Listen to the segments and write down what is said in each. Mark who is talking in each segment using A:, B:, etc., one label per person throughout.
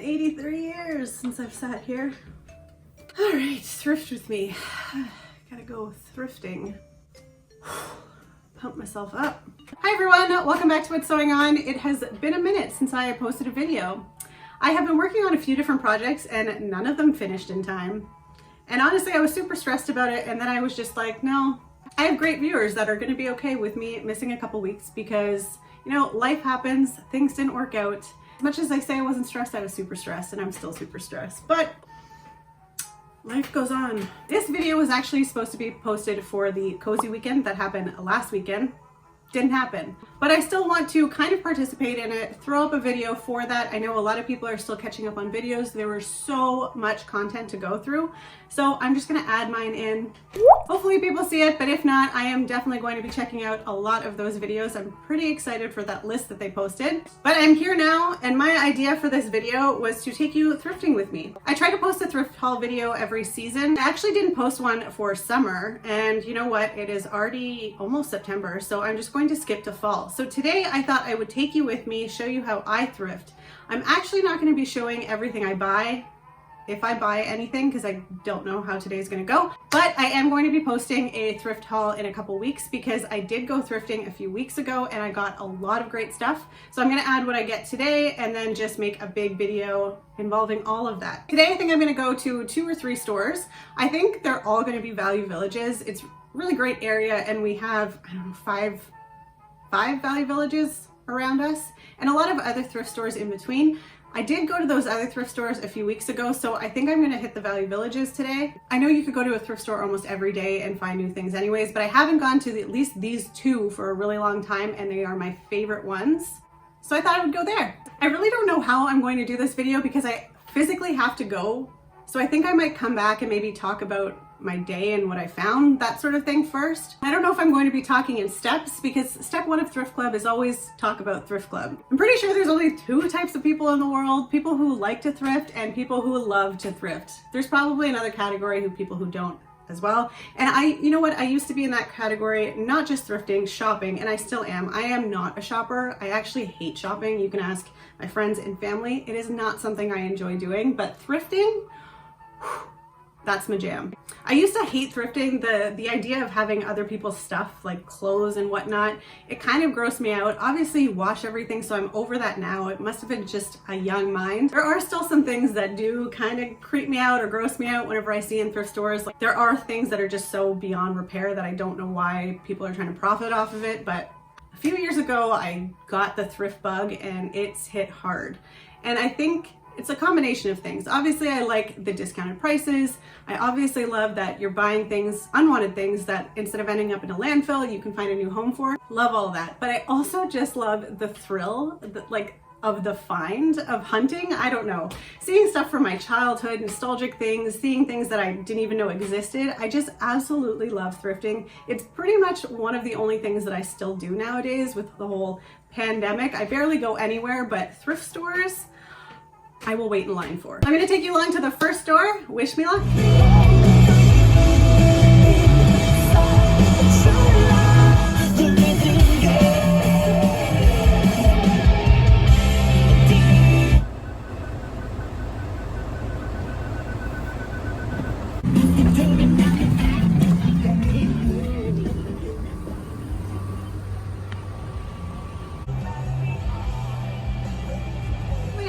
A: 83 years since I've sat here. All right, thrift with me. Gotta go thrifting. Pump myself up. Hi everyone, welcome back to What's Sewing On. It has been a minute since I posted a video. I have been working on a few different projects and none of them finished in time. And honestly, I was super stressed about it, and then I was just like, no. I have great viewers that are gonna be okay with me missing a couple weeks because, you know, life happens, things didn't work out. As much as I say I wasn't stressed, I was super stressed, and I'm still super stressed. But life goes on. This video was actually supposed to be posted for the CoSy weekend that happened last weekend. Didn't happen. But I still want to kind of participate in it, throw up a video for that. I know a lot of people are still catching up on videos. There was so much content to go through. So I'm just gonna add mine in. Hopefully people see it, but if not, I am definitely going to be checking out a lot of those videos. I'm pretty excited for that list that they posted. But I'm here now, and my idea for this video was to take you thrifting with me. I try to post a thrift haul video every season. I actually didn't post one for summer, and you know what? It is already almost September, so I'm just going to skip to fall. So today I thought I would take you with me, show you how I thrift. I'm actually not going to be showing everything I buy, if I buy anything, because I don't know how today's going to go. But I am going to be posting a thrift haul in a couple weeks because I did go thrifting a few weeks ago and I got a lot of great stuff. So I'm going to add what I get today and then just make a big video involving all of that. Today I think I'm going to go to 2 or 3 stores. I think they're all going to be Value Villages. It's a really great area, and we have, I don't know, five Value Villages around us and a lot of other thrift stores in between. I did go to those other thrift stores a few weeks ago, so I think I'm gonna hit the Value Villages today. I know you could go to a thrift store almost every day and find new things anyways, but I haven't gone to at least these 2 for a really long time, and they are my favorite ones. So I thought I would go there. I really don't know how I'm going to do this video because I physically have to go. So I think I might come back and maybe talk about my day and what I found, that sort of thing first. I don't know if I'm going to be talking in steps because step 1 of Thrift Club is always talk about Thrift Club. I'm pretty sure there's only 2 types of people in the world, people who like to thrift and people who love to thrift. There's probably another category of people who don't as well. And you know what? I used to be in that category, not just thrifting, shopping, and I still am. I am not a shopper. I actually hate shopping. You can ask my friends and family. It is not something I enjoy doing, but thrifting, that's my jam. I used to hate thrifting. The idea of having other people's stuff like clothes and whatnot, it kind of grossed me out. Obviously you wash everything, so I'm over that now. It must have been just a young mind. There are still some things that do kind of creep me out or gross me out whenever I see in thrift stores. Like, there are things that are just so beyond repair that I don't know why people are trying to profit off of it. But a few years ago I got the thrift bug and it's hit hard. And I think it's a combination of things. Obviously, I like the discounted prices. I obviously love that you're buying things, unwanted things, that instead of ending up in a landfill, you can find a new home for. Love all that. But I also just love the thrill, of the find, of hunting. I don't know. Seeing stuff from my childhood, nostalgic things, seeing things that I didn't even know existed. I just absolutely love thrifting. It's pretty much one of the only things that I still do nowadays with the whole pandemic. I barely go anywhere, but thrift stores, I will wait in line for. I'm gonna take you along to the first store. Wish me luck.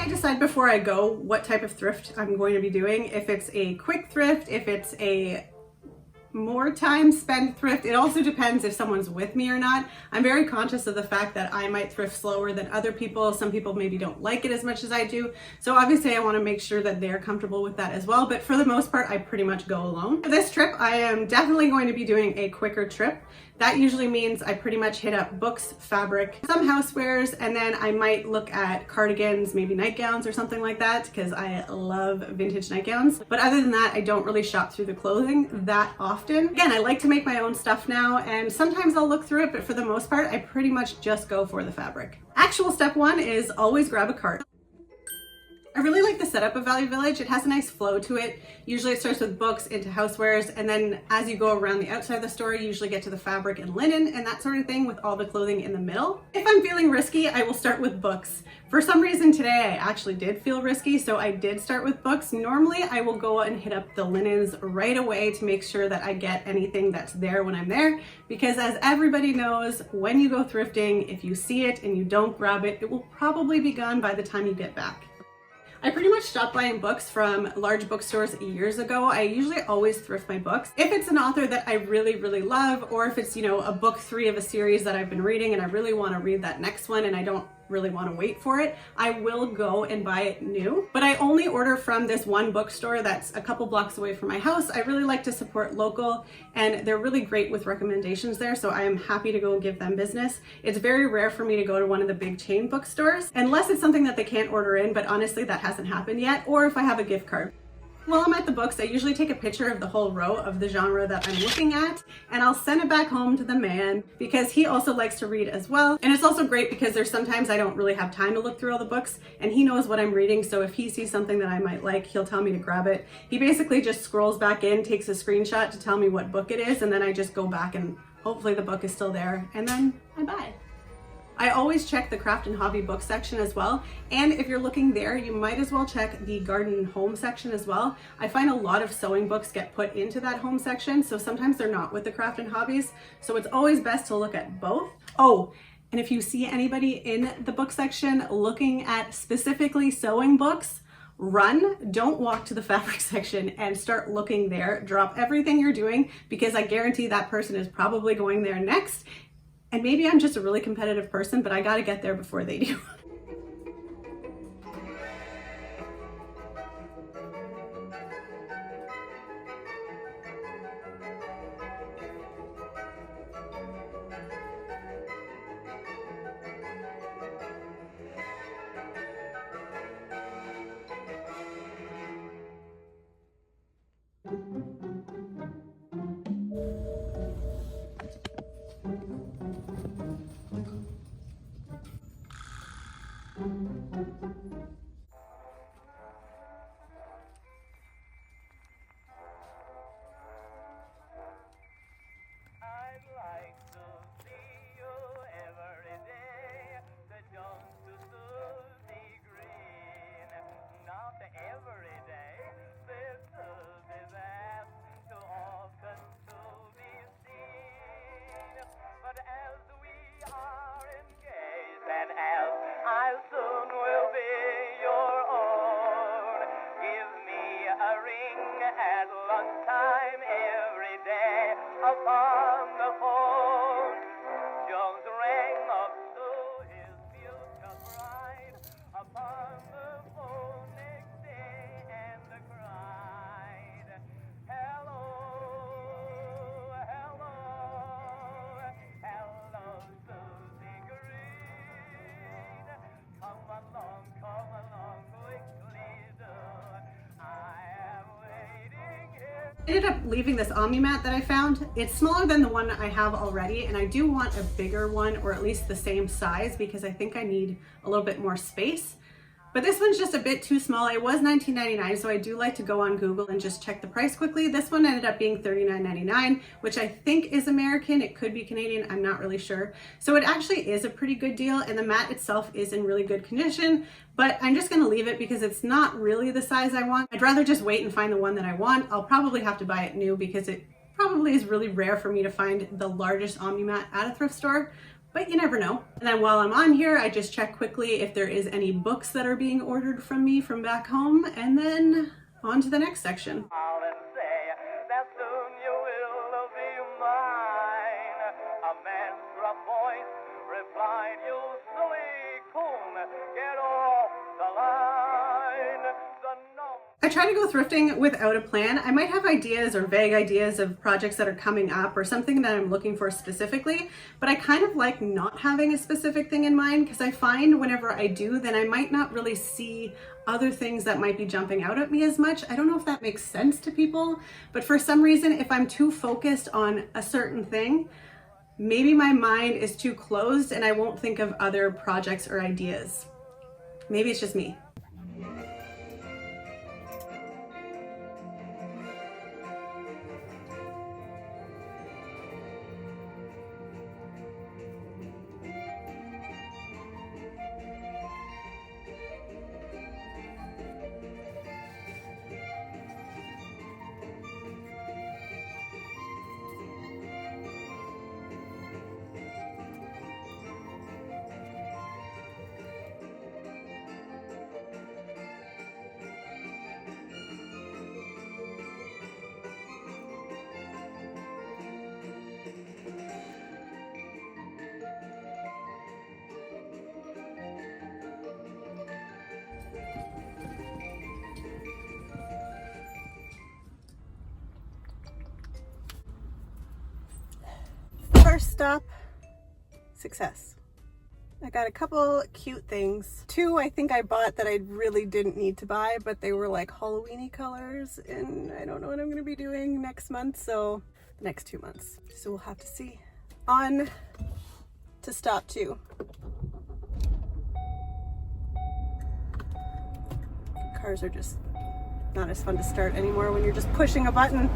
A: Decide before I go what type of thrift I'm going to be doing. If it's a quick thrift, if it's a more time spent thrift. It also depends if someone's with me or not. I'm very conscious of the fact that I might thrift slower than other people. Some people maybe don't like it as much as I do. So obviously I want to make sure that they're comfortable with that as well. But for the most part, I pretty much go alone. For this trip, I am definitely going to be doing a quicker trip. That usually means I pretty much hit up books, fabric, some housewares, and then I might look at cardigans, maybe nightgowns or something like that, because I love vintage nightgowns. But other than that, I don't really shop through the clothing that often. Again, I like to make my own stuff now, and sometimes I'll look through it, but for the most part, I pretty much just go for the fabric. Actual step 1 is always grab a cart. I really like the setup of Value Village. It has a nice flow to it. Usually it starts with books into housewares, and then as you go around the outside of the store, you usually get to the fabric and linen and that sort of thing with all the clothing in the middle. If I'm feeling risky, I will start with books. For some reason today, I actually did feel risky, so I did start with books. Normally, I will go and hit up the linens right away to make sure that I get anything that's there when I'm there, because as everybody knows, when you go thrifting, if you see it and you don't grab it, it will probably be gone by the time you get back. I pretty much stopped buying books from large bookstores years ago. I usually always thrift my books. If it's an author that I really, really love, or if it's, you know, a book 3 of a series that I've been reading and I really want to read that next one and I don't really want to wait for it, I will go and buy it new. But I only order from this one bookstore that's a couple blocks away from my house. I really like to support local, and they're really great with recommendations there, so I am happy to go give them business. It's very rare for me to go to one of the big chain bookstores, unless it's something that they can't order in, but honestly that hasn't happened yet, or if I have a gift card. While I'm at the books, I usually take a picture of the whole row of the genre that I'm looking at, and I'll send it back home to the man because he also likes to read as well. And it's also great because there's sometimes I don't really have time to look through all the books, and he knows what I'm reading, so if he sees something that I might like, he'll tell me to grab it. He basically just scrolls back in, takes a screenshot to tell me what book it is, and then I just go back and hopefully the book is still there, and then I buy. I always check the craft and hobby book section as well. And if you're looking there, you might as well check the garden and home section as well. I find a lot of sewing books get put into that home section, so sometimes they're not with the craft and hobbies. So it's always best to look at both. Oh, and if you see anybody in the book section looking at specifically sewing books, run, don't walk to the fabric section and start looking there. Drop everything you're doing, because I guarantee that person is probably going there next. And maybe I'm just a really competitive person, but I gotta get there before they do.
B: Upon the phone, Jones rang up to his future bride. Upon the phone next day, and cried, "Hello, hello, hello, Susie Green. Come along quickly, do. I am waiting here."
A: I ended up leaving this omni mat that I found. It's smaller than the one I have already, and I do want a bigger one, or at least the same size, because I think I need a little bit more space. But this one's just a bit too small. It was $19.99, so I do like to go on Google and just check the price quickly. This one ended up being $39.99, which I think is American. It could be Canadian, I'm not really sure. So it actually is a pretty good deal, and the mat itself is in really good condition, but I'm just gonna leave it because it's not really the size I want. I'd rather just wait and find the one that I want. I'll probably have to buy it new because it probably is really rare for me to find the largest omni mat at a thrift store, but you never know. And then while I'm on here, I just check quickly if there is any books that are being ordered from me from back home, and then on to the next section.
B: I'll say that soon you will be mine. A man's gruff voice replied, "You silly coon, get off the line."
A: I try to go thrifting without a plan. I might have ideas or vague ideas of projects that are coming up or something that I'm looking for specifically, but I kind of like not having a specific thing in mind, because I find whenever I do, then I might not really see other things that might be jumping out at me as much. I don't know if that makes sense to people, but for some reason, if I'm too focused on a certain thing, maybe my mind is too closed and I won't think of other projects or ideas. Maybe it's just me. First stop, success. I got a couple cute things. Two I think I bought that I really didn't need to buy, but they were like Halloween-y colors, and I don't know what I'm gonna be doing next month, so the next 2 months. So we'll have to see. On to stop 2. Cars are just not as fun to start anymore when you're just pushing a button.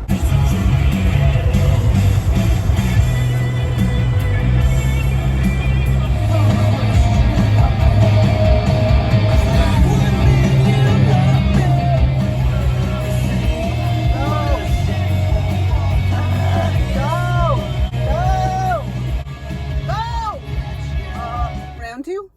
A: Round 2.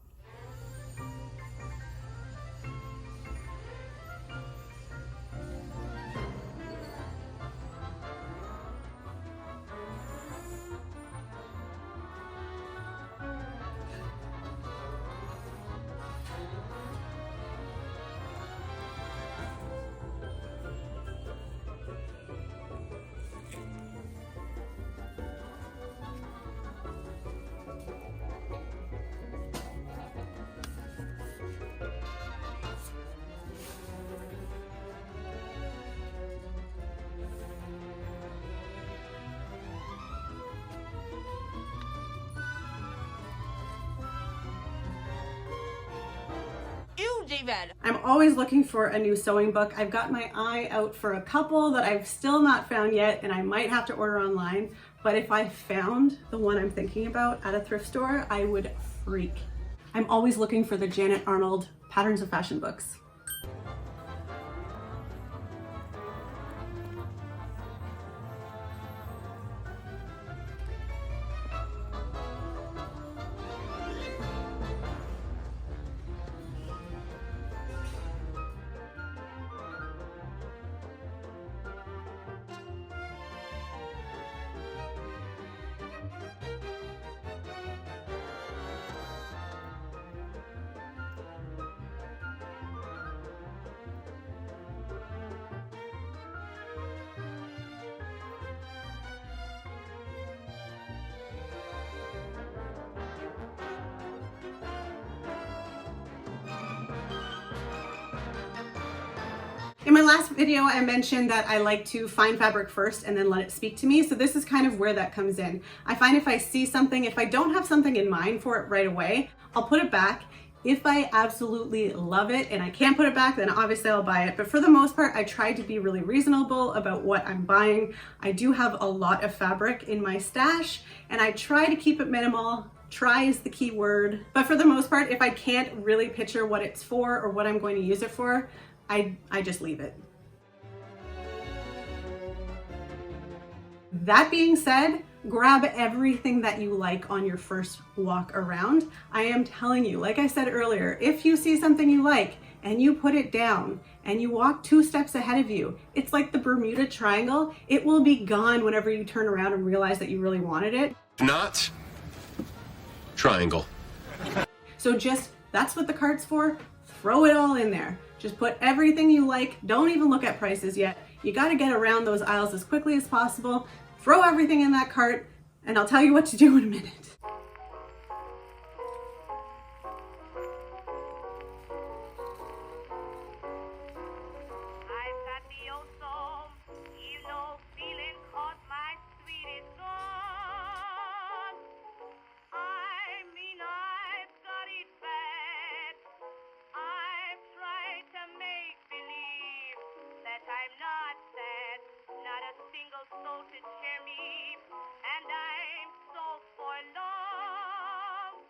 A: I'm always looking for a new sewing book. I've got my eye out for a couple that I've still not found yet, and I might have to order online. But if I found the one I'm thinking about at a thrift store, I would freak. I'm always looking for the Janet Arnold Patterns of Fashion books. In my last video, I mentioned that I like to find fabric first and then let it speak to me. So this is kind of where that comes in. I find if I see something, if I don't have something in mind for it right away, I'll put it back. If I absolutely love it and I can't put it back, then obviously I'll buy it. But for the most part, I try to be really reasonable about what I'm buying. I do have a lot of fabric in my stash, and I try to keep it minimal. Try is the key word. But for the most part, if I can't really picture what it's for or what I'm going to use it for, I just leave it. That being said, grab everything that you like on your first walk around. I am telling you, like I said earlier, if you see something you like and you put it down and you walk 2 steps ahead of you, it's like the Bermuda Triangle. It will be gone whenever you turn around and realize that you really wanted it.
C: Not triangle.
A: So that's what the cart's for. Throw it all in there. Just put everything you like. Don't even look at prices yet. You got to get around those aisles as quickly as possible. Throw everything in that cart, and I'll tell you what to do in a minute.
B: I'm not sad, not a single soul to cheer me, and I'm so forlorn.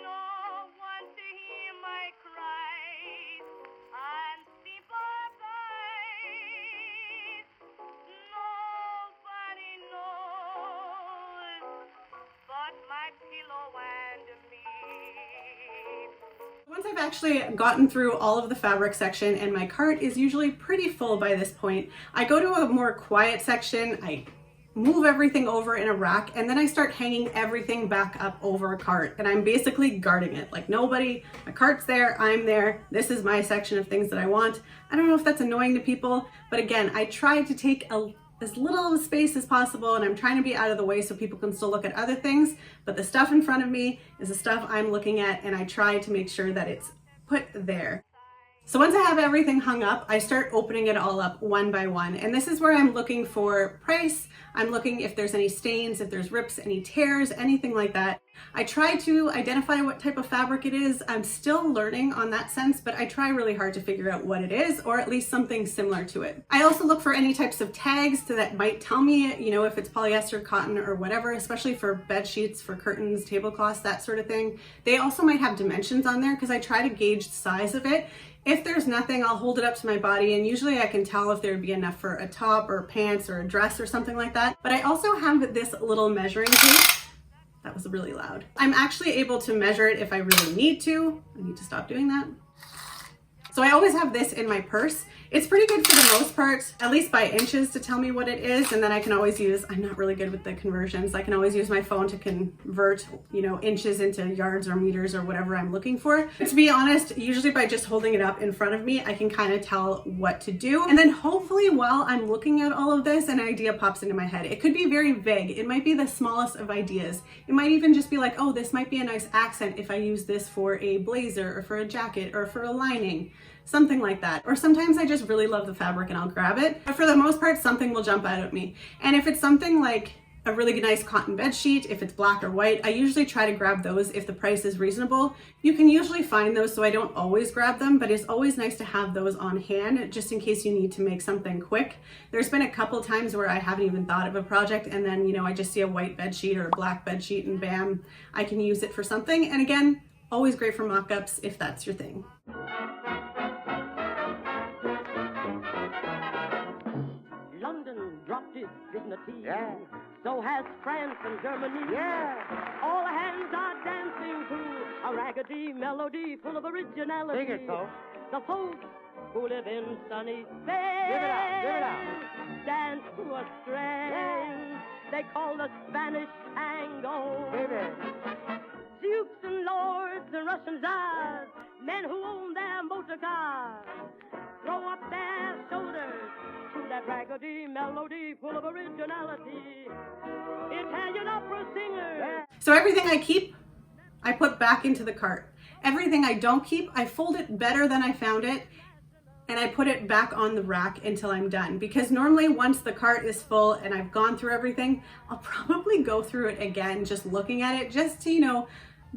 B: No one to hear my cries, unsympathized. Nobody knows but my pillow and me.
A: Once I've actually gotten through all of the fabric section, and my cart is usually pretty full by this point, I go to a more quiet section, I move everything over in a rack, and then I start hanging everything back up over a cart, and I'm basically guarding it. Like nobody, my cart's there, I'm there, this is my section of things that I want. I don't know if that's annoying to people, but again, I try to take a as little space as possible, and I'm trying to be out of the way so people can still look at other things, but the stuff in front of me is the stuff I'm looking at, and I try to make sure that it's put there. So once I have everything hung up, I start opening it all up one by one. And this is where I'm looking for price. I'm looking if there's any stains, if there's rips, any tears, anything like that. I try to identify what type of fabric it is. I'm still learning on that sense, but I try really hard to figure out what it is, or at least something similar to it. I also look for any types of tags that might tell me, you know, if it's polyester, cotton, or whatever, especially for bed sheets, for curtains, tablecloths, that sort of thing. They also might have dimensions on there because I try to gauge the size of it. If there's nothing, I'll hold it up to my body, and usually I can tell if there'd be enough for a top or pants or a dress or something like that. But I also have this little measuring tape. That was really loud. I'm actually able to measure it if I really need to. I need to stop doing that. So I always have this in my purse. It's pretty good for the most part, at least by inches, to tell me what it is. And then I can always use, I'm not really good with the conversions. I can always use my phone to convert, you know, inches into yards or meters or whatever I'm looking for. But to be honest, usually by just holding it up in front of me, I can kind of tell what to do. And then hopefully while I'm looking at all of this, an idea pops into my head. It could be very vague. It might be the smallest of ideas. It might even just be like, oh, this might be a nice accent if I use this for a blazer or for a jacket or for a lining. Something like that. Or sometimes I just really love the fabric and I'll grab it. But for the most part, something will jump out at me. And if it's something like a really nice cotton bed sheet, if it's black or white, I usually try to grab those if the price is reasonable. You can usually find those, so I don't always grab them, but it's always nice to have those on hand just in case you need to make something quick. There's been a couple times where I haven't even thought of a project, and then, you know, I just see a white bed sheet or a black bed sheet and bam, I can use it for something. And again, always great for mock-ups if that's your thing.
D: Dropped its dignity. Yeah. So has France and Germany. Yeah. All hands are dancing to a raggedy melody full of originality.
B: Sing it, folks.
D: The folks who live in sunny Spain.
B: Give it out.
D: Dance to a strain they call the Spanish tango.
B: Baby.
D: Dukes and lords and Russian czars, men who own their motor cars, throw up their shoulders to that raggedy melody full of originality. Italian opera singers.
A: So everything I keep, I put back into the cart. Everything I don't keep, I fold it better than I found it, and I put it back on the rack until I'm done. Because normally once the cart is full and I've gone through everything, I'll probably go through it again, just looking at it, just to, you know,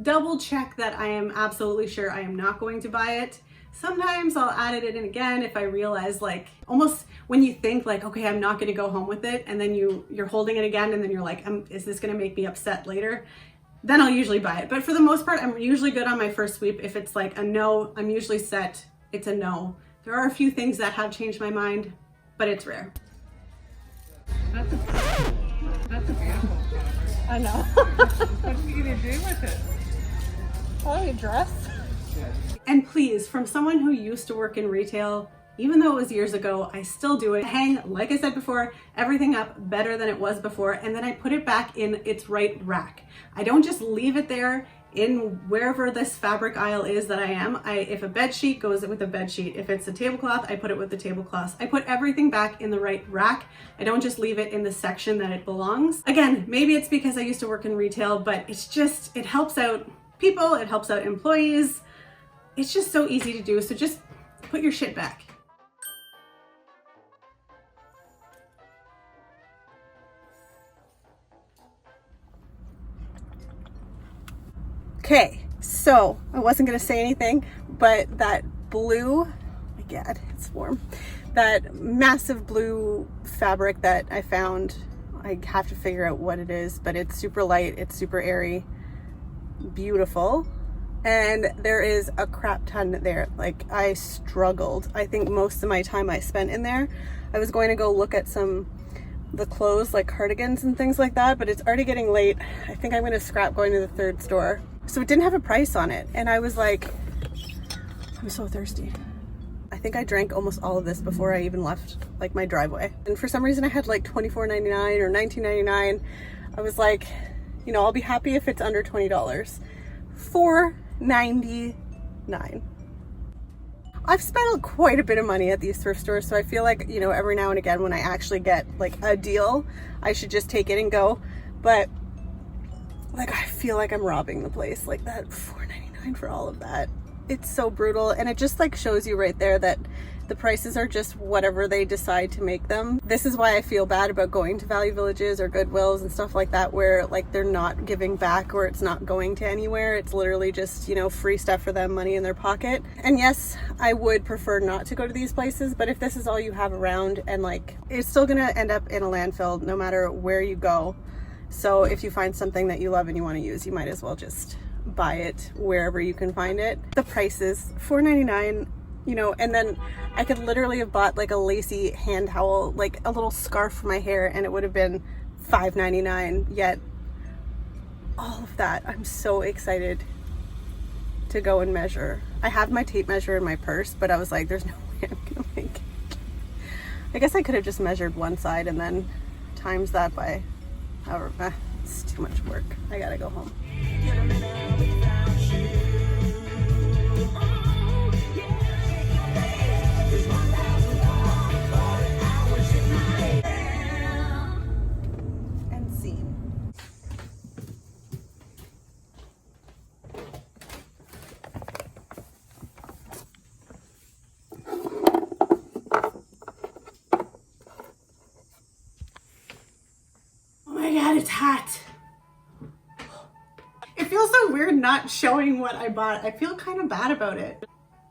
A: double check that I am absolutely sure I am not going to buy it. Sometimes I'll add it in again if I realize, like, almost when you think like, okay, I'm not gonna go home with it, and then you're holding it again and then you're like, is this gonna make me upset later? Then I'll usually buy it. But for the most part, I'm usually good on my first sweep. If it's like a no, I'm usually set, it's a no. There are a few things that have changed my mind, but it's rare.
E: That's a beautiful color.
A: I know.
E: What are you gonna do with it?
A: Probably a dress. And please, from someone who used to work in retail, even though it was years ago, I still do it. Hang, like I said before, everything up better than it was before, and then I put it back in its right rack. I don't just leave it there in wherever this fabric aisle is that I am. If a bed sheet goes with a bed sheet, if it's a tablecloth, I put it with the tablecloths. I put everything back in the right rack. I don't just leave it in the section that it belongs. Again, maybe it's because I used to work in retail, but it's just, it helps out people, it helps out employees. It's just so easy to do, so just put your shit back. Okay, so I wasn't gonna say anything, but that blue, oh my God, it's warm. That massive blue fabric that I found, I have to figure out what it is, but it's super light, it's super airy, beautiful. And there is a crap ton there. Like, I struggled. I think most of my time I spent in there. I was going to go look at the clothes, like cardigans and things like that, but it's already getting late. I think I'm gonna scrap going to the third store. So it didn't have a price on it. And I was like, I'm so thirsty. I think I drank almost all of this before I even left like my driveway. And for some reason I had like $24.99 or $19.99. I was like, you know, I'll be happy if it's under $20. $4.99. I've spent quite a bit of money at these thrift stores, so I feel like, you know, every now and again when I actually get like a deal, I should just take it and go. But like, I feel like I'm robbing the place. Like that $4.99 for all of that. It's so brutal, and it just like shows you right there that the prices are just whatever they decide to make them. This is why I feel bad about going to Value Villages or Goodwills and stuff like that, where like they're not giving back or it's not going to anywhere. It's literally just, you know, free stuff for them, money in their pocket. And yes, I would prefer not to go to these places, but if this is all you have around, and like it's still gonna end up in a landfill no matter where you go. So if you find something that you love and you want to use, you might as well just buy it wherever you can find it. The prices, $4.99, you know, and then I could literally have bought like a lacy hand towel, like a little scarf for my hair, and it would have been $5.99. Yet all of that, I'm so excited to go and measure. I have my tape measure in my purse, but I was like, there's no way I'm gonna make it. I guess I could have just measured one side and then times that by however. It's too much work. I gotta go home. And scene. Oh my god, it's hot. It feels so weird not showing what I bought. I feel kind of bad about it.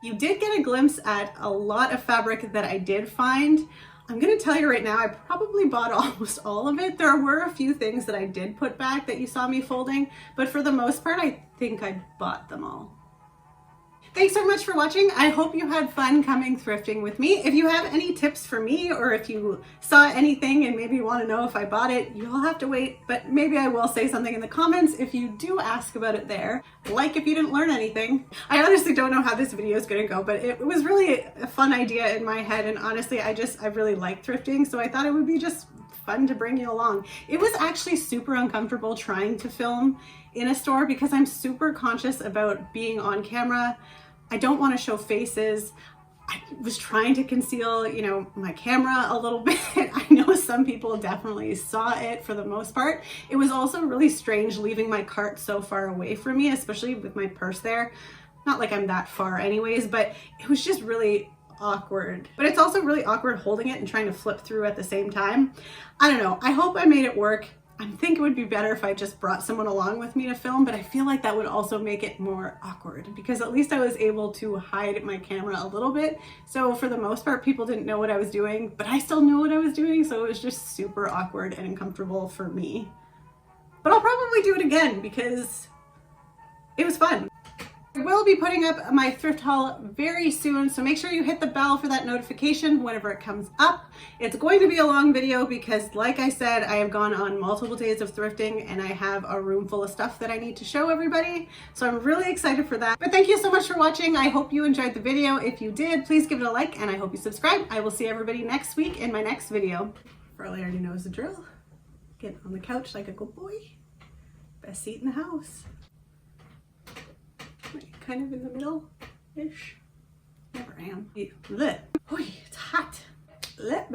A: You did get a glimpse at a lot of fabric that I did find. I'm gonna tell you right now, I probably bought almost all of it. There were a few things that I did put back that you saw me folding, but for the most part, I think I bought them all. Thanks so much for watching. I hope you had fun coming thrifting with me. If you have any tips for me, or if you saw anything and maybe want to know if I bought it, you'll have to wait, but maybe I will say something in the comments if you do ask about it there. Like if you didn't learn anything. I honestly don't know how this video is going to go, but it was really a fun idea in my head, and honestly, I really like thrifting, so I thought it would be just fun to bring you along. It was actually super uncomfortable trying to film in a store because I'm super conscious about being on camera. I don't want to show faces. I was trying to conceal, you know, my camera a little bit. I know some people definitely saw it for the most part. It was also really strange leaving my cart so far away from me, especially with my purse there. Not like I'm that far anyways, but it was just really awkward. But it's also really awkward holding it and trying to flip through at the same time. I don't know. I hope I made it work. I think it would be better if I just brought someone along with me to film, but I feel like that would also make it more awkward because at least I was able to hide my camera a little bit. So for the most part, people didn't know what I was doing, but I still knew what I was doing. So it was just super awkward and uncomfortable for me. But I'll probably do it again because it was fun. I will be putting up my thrift haul very soon, so make sure you hit the bell for that notification whenever it comes up. It's going to be a long video because, like I said, I have gone on multiple days of thrifting and I have a room full of stuff that I need to show everybody. So I'm really excited for that. But thank you so much for watching. I hope you enjoyed the video. If you did, please give it a like and I hope you subscribe. I will see everybody next week in my next video. Probably already knows the drill. Get on the couch like a good boy. Best seat in the house. Kind of in the middle-ish. Never am. Blech. Oh, it's hot. I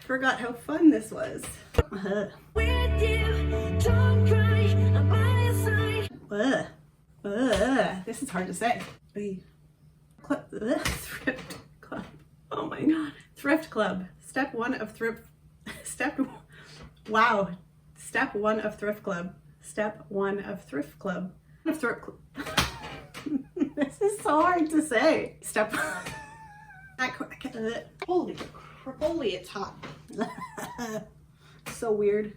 A: forgot how fun this was. With you, don't cry, I'm by your side. This is hard to say. Thrift club. Oh my god. Thrift club. Step one of thrift. Wow. Step one of thrift club. Step one of thrift club. This is so hard to say. Step. Holy crap! Holy, it's hot. So weird.